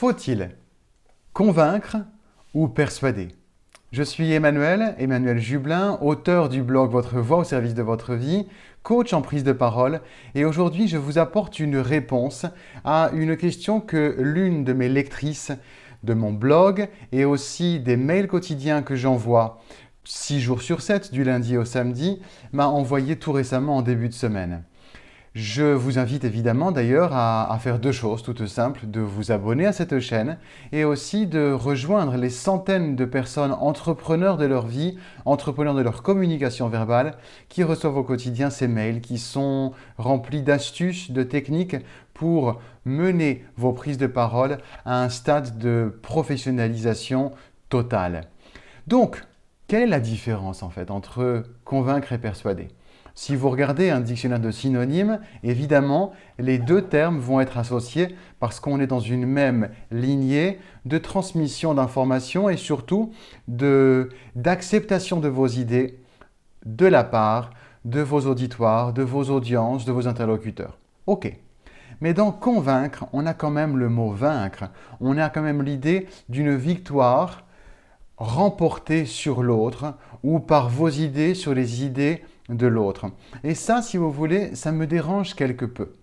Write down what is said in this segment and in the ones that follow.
Faut-il convaincre ou persuader? Je suis Emmanuel Jublin, auteur du blog Votre Voix au service de votre vie, coach en prise de parole, et aujourd'hui je vous apporte une réponse à une question que l'une de mes lectrices de mon blog et aussi des mails quotidiens que j'envoie 6 jours sur 7, du lundi au samedi, m'a envoyé tout récemment en début de semaine. Je vous invite évidemment d'ailleurs à faire deux choses toutes simples, de vous abonner à cette chaîne et aussi de rejoindre les centaines de personnes entrepreneurs de leur vie, entrepreneurs de leur communication verbale, qui reçoivent au quotidien ces mails qui sont remplis d'astuces, de techniques pour mener vos prises de parole à un stade de professionnalisation totale. Donc, quelle est la différence en fait entre convaincre et persuader ? Si vous regardez un dictionnaire de synonymes, évidemment, les deux termes vont être associés parce qu'on est dans une même lignée de transmission d'informations et surtout d'acceptation de vos idées de la part de vos auditoires, de vos audiences, de vos interlocuteurs. Ok. Mais dans convaincre, on a quand même le mot vaincre. On a quand même l'idée d'une victoire remportée sur l'autre ou par vos idées sur les idées de l'autre. Et ça, si vous voulez, ça me dérange quelque peu.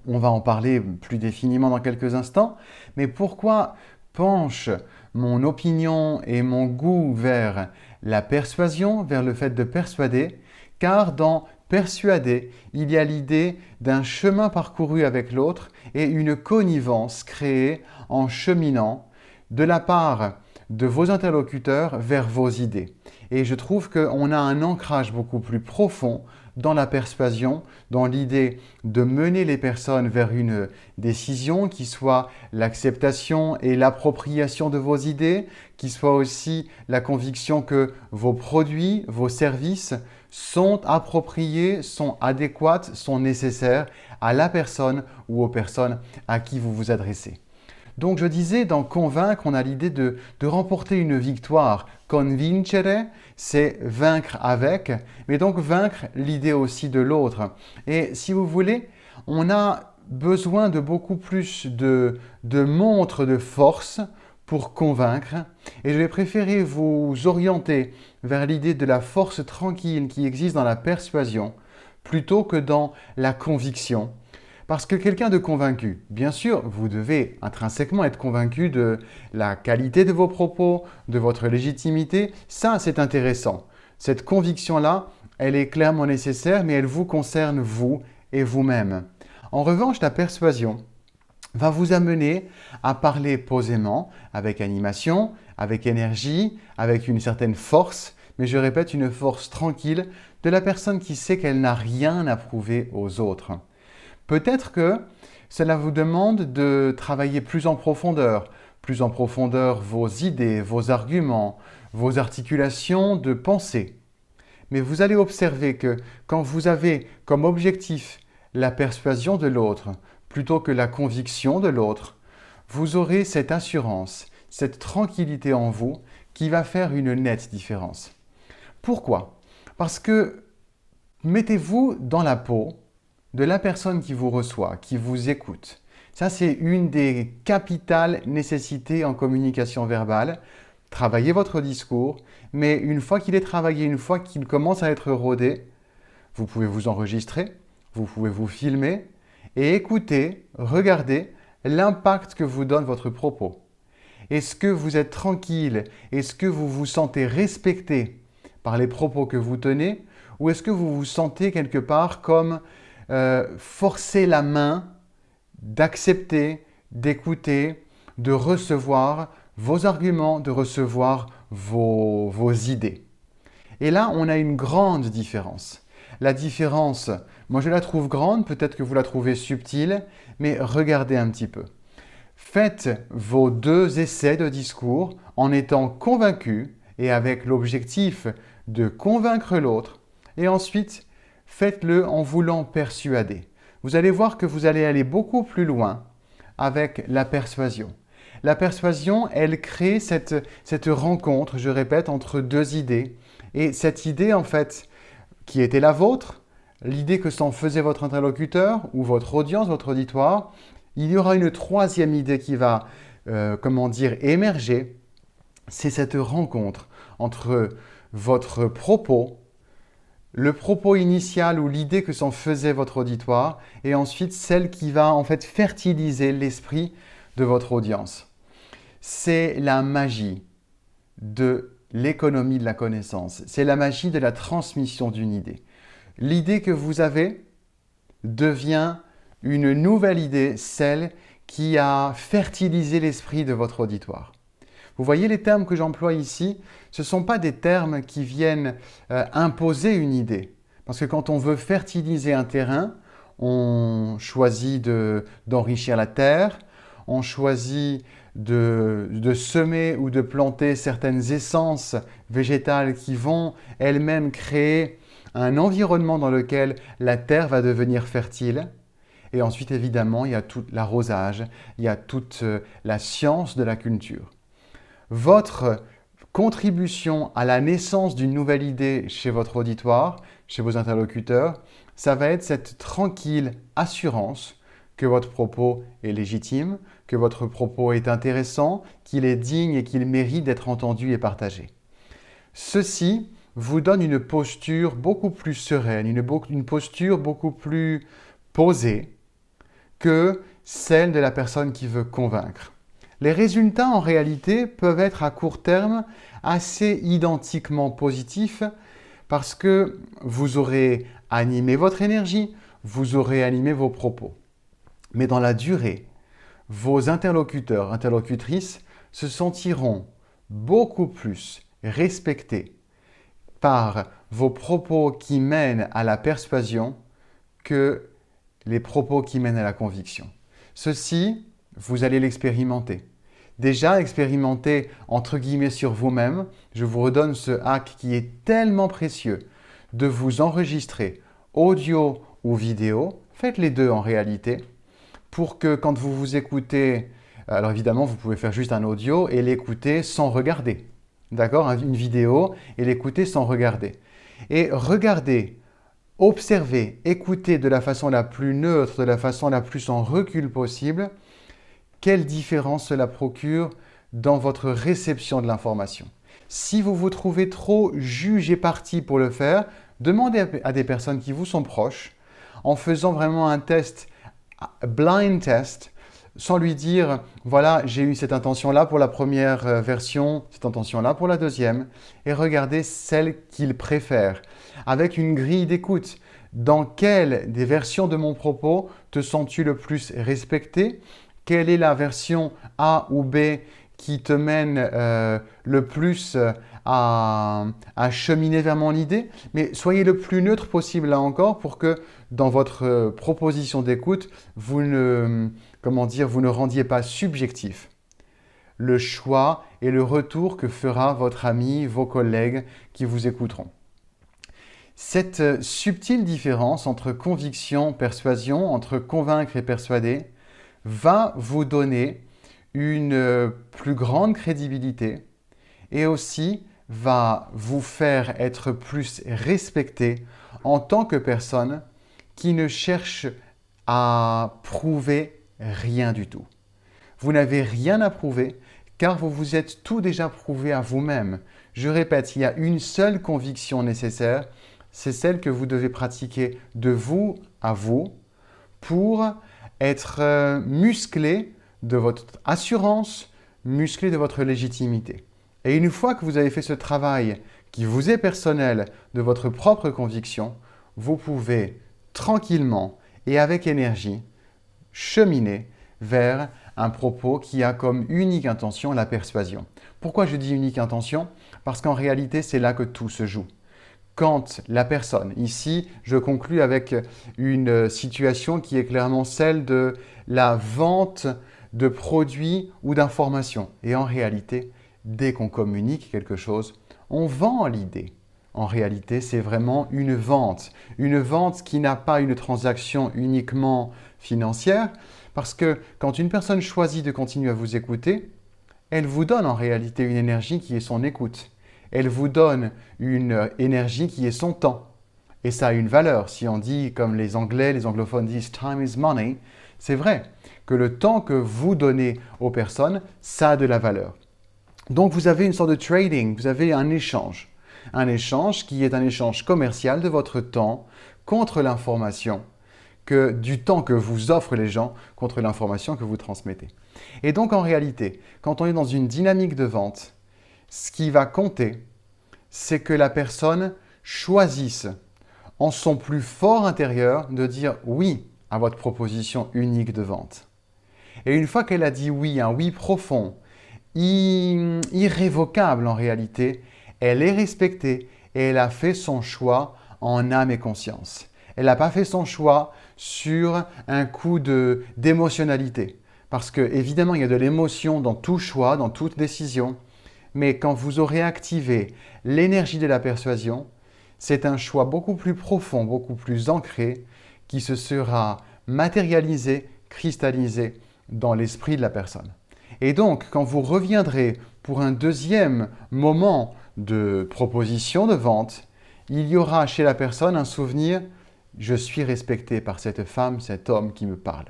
On va en parler plus définiment dans quelques instants, mais pourquoi penche mon opinion et mon goût vers la persuasion, vers le fait de persuader? Car dans persuader, il y a l'idée d'un chemin parcouru avec l'autre et une connivence créée en cheminant de la part de vos interlocuteurs vers vos idées. Et je trouve qu'on a un ancrage beaucoup plus profond dans la persuasion, dans l'idée de mener les personnes vers une décision qui soit l'acceptation et l'appropriation de vos idées, qui soit aussi la conviction que vos produits, vos services sont appropriés, sont adéquats, sont nécessaires à la personne ou aux personnes à qui vous vous adressez. Donc je disais, dans convaincre, on a l'idée de remporter une victoire. Convincere, c'est vaincre avec, mais donc vaincre l'idée aussi de l'autre. Et si vous voulez, on a besoin de beaucoup plus de montres de force pour convaincre. Et je vais préférer vous orienter vers l'idée de la force tranquille qui existe dans la persuasion, plutôt que dans la conviction. Parce que quelqu'un de convaincu, bien sûr, vous devez intrinsèquement être convaincu de la qualité de vos propos, de votre légitimité. Ça, c'est intéressant. Cette conviction-là, elle est clairement nécessaire, mais elle vous concerne vous et vous-même. En revanche, la persuasion va vous amener à parler posément, avec animation, avec énergie, avec une certaine force, mais je répète, une force tranquille de la personne qui sait qu'elle n'a rien à prouver aux autres. Peut-être que cela vous demande de travailler plus en profondeur vos idées, vos arguments, vos articulations de pensée. Mais vous allez observer que quand vous avez comme objectif la persuasion de l'autre plutôt que la conviction de l'autre, vous aurez cette assurance, cette tranquillité en vous qui va faire une nette différence. Pourquoi? Parce que mettez-vous dans la peau de la personne qui vous reçoit, qui vous écoute. Ça, c'est une des capitales nécessités en communication verbale. Travaillez votre discours, mais une fois qu'il est travaillé, une fois qu'il commence à être rodé, vous pouvez vous enregistrer, vous pouvez vous filmer et écouter, regarder l'impact que vous donne votre propos. Est-ce que vous êtes tranquille? Est-ce que vous vous sentez respecté par les propos que vous tenez? Ou est-ce que vous vous sentez quelque part comme forcer la main d'accepter, d'écouter, de recevoir vos arguments, de recevoir vos idées. Et là, on a une grande différence. La différence, moi je la trouve grande, peut-être que vous la trouvez subtile, mais regardez un petit peu. Faites vos 2 essais de discours en étant convaincu et avec l'objectif de convaincre l'autre, et ensuite faites-le en voulant persuader. Vous allez voir que vous allez aller beaucoup plus loin avec la persuasion. La persuasion, elle crée cette rencontre, je répète, entre 2 idées. Et cette idée, en fait, qui était la vôtre, l'idée que s'en faisait votre interlocuteur ou votre audience, votre auditoire, il y aura une 3e idée qui va émerger, c'est cette rencontre entre votre propos, le propos initial ou l'idée que s'en faisait votre auditoire, et ensuite celle qui va en fait fertiliser l'esprit de votre audience. C'est la magie de l'économie de la connaissance. C'est la magie de la transmission d'une idée. L'idée que vous avez devient une nouvelle idée, celle qui a fertilisé l'esprit de votre auditoire. Vous voyez les termes que j'emploie ici, ce ne sont pas des termes qui viennent imposer une idée. Parce que quand on veut fertiliser un terrain, on choisit d'enrichir la terre, on choisit de semer ou de planter certaines essences végétales qui vont elles-mêmes créer un environnement dans lequel la terre va devenir fertile. Et ensuite, évidemment, il y a tout l'arrosage, il y a toute la science de la culture. Votre contribution à la naissance d'une nouvelle idée chez votre auditoire, chez vos interlocuteurs, ça va être cette tranquille assurance que votre propos est légitime, que votre propos est intéressant, qu'il est digne et qu'il mérite d'être entendu et partagé. Ceci vous donne une posture beaucoup plus sereine, une posture beaucoup plus posée que celle de la personne qui veut convaincre. Les résultats en réalité peuvent être à court terme assez identiquement positifs parce que vous aurez animé votre énergie, vous aurez animé vos propos. Mais dans la durée, vos interlocuteurs, interlocutrices se sentiront beaucoup plus respectés par vos propos qui mènent à la persuasion que les propos qui mènent à la conviction. Ceci, vous allez l'expérimenter. Déjà, expérimentez entre guillemets sur vous-même. Je vous redonne ce hack qui est tellement précieux de vous enregistrer audio ou vidéo. Faites les deux en réalité pour que quand vous vous écoutez, alors évidemment, vous pouvez faire juste un audio et l'écouter sans regarder. D'accord? Une vidéo et l'écouter sans regarder. Et regardez, observez, écoutez de la façon la plus neutre, de la façon la plus en recul possible, quelle différence cela procure dans votre réception de l'information. Si vous vous trouvez trop juge et parti pour le faire, demandez à des personnes qui vous sont proches, en faisant vraiment un test, blind test, sans lui dire, voilà, j'ai eu cette intention-là pour la première version, cette intention-là pour la deuxième, et regardez celle qu'il préfère, avec une grille d'écoute. Dans quelle des versions de mon propos te sens-tu le plus respecté? Quelle est la version A ou B qui te mène le plus à cheminer vers mon idée? Mais soyez le plus neutre possible là encore pour que dans votre proposition d'écoute, vous ne rendiez pas subjectif le choix et le retour que fera votre ami, vos collègues qui vous écouteront. Cette subtile différence entre conviction, persuasion, entre convaincre et persuader, va vous donner une plus grande crédibilité et aussi va vous faire être plus respecté en tant que personne qui ne cherche à prouver rien du tout. Vous n'avez rien à prouver car vous vous êtes tout déjà prouvé à vous-même. Je répète, il y a une seule conviction nécessaire, c'est celle que vous devez pratiquer de vous à vous pour être musclé de votre assurance, musclé de votre légitimité. Et une fois que vous avez fait ce travail qui vous est personnel de votre propre conviction, vous pouvez tranquillement et avec énergie cheminer vers un propos qui a comme unique intention la persuasion. Pourquoi je dis unique intention? Parce qu'en réalité, c'est là que tout se joue. Quand la personne, ici je conclus avec une situation qui est clairement celle de la vente de produits ou d'informations. Et en réalité, dès qu'on communique quelque chose, on vend l'idée. En réalité, c'est vraiment une vente qui n'a pas une transaction uniquement financière, parce que quand une personne choisit de continuer à vous écouter, elle vous donne en réalité une énergie qui est son écoute. Elle vous donne une énergie qui est son temps. Et ça a une valeur. Si on dit, comme les Anglais, les anglophones disent « time is money », c'est vrai que le temps que vous donnez aux personnes, ça a de la valeur. Donc vous avez une sorte de trading, vous avez un échange. Un échange qui est un échange commercial de votre temps contre l'information, du temps que vous offrent les gens contre l'information que vous transmettez. Et donc en réalité, quand on est dans une dynamique de vente, ce qui va compter, c'est que la personne choisisse en son plus fort intérieur de dire oui à votre proposition unique de vente. Et une fois qu'elle a dit oui, un oui profond, irrévocable en réalité, elle est respectée et elle a fait son choix en âme et conscience. Elle n'a pas fait son choix sur un coup d'émotionnalité. Parce que évidemment, il y a de l'émotion dans tout choix, dans toute décision. Mais quand vous aurez activé l'énergie de la persuasion, c'est un choix beaucoup plus profond, beaucoup plus ancré, qui se sera matérialisé, cristallisé dans l'esprit de la personne. Et donc, quand vous reviendrez pour un deuxième moment de proposition de vente, il y aura chez la personne un souvenir « je suis respecté par cette femme, cet homme qui me parle ».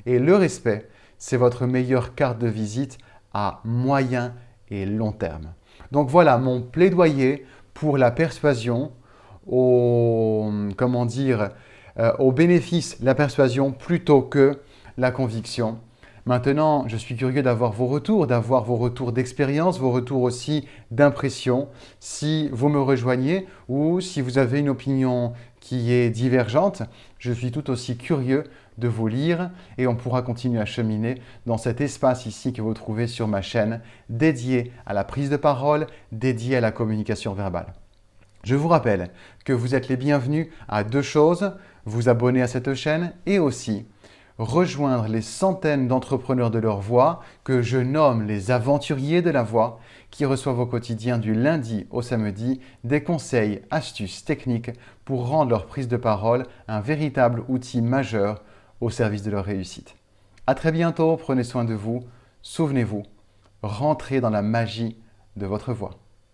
Et le respect, c'est votre meilleure carte de visite à moyen et long terme. Donc voilà mon plaidoyer pour la persuasion, au bénéfice de la persuasion plutôt que la conviction. Maintenant, je suis curieux d'avoir vos retours d'expérience, vos retours aussi d'impression, si vous me rejoignez ou si vous avez une opinion qui est divergente. Je suis tout aussi curieux de vous lire et on pourra continuer à cheminer dans cet espace ici que vous trouvez sur ma chaîne dédié à la prise de parole, dédié à la communication verbale. Je vous rappelle que vous êtes les bienvenus à deux choses, vous abonner à cette chaîne et aussi rejoindre les centaines d'entrepreneurs de leur voix que je nomme les aventuriers de la voix qui reçoivent au quotidien du lundi au samedi des conseils, astuces, techniques pour rendre leur prise de parole un véritable outil majeur au service de leur réussite. À très bientôt, prenez soin de vous, souvenez-vous, rentrez dans la magie de votre voix.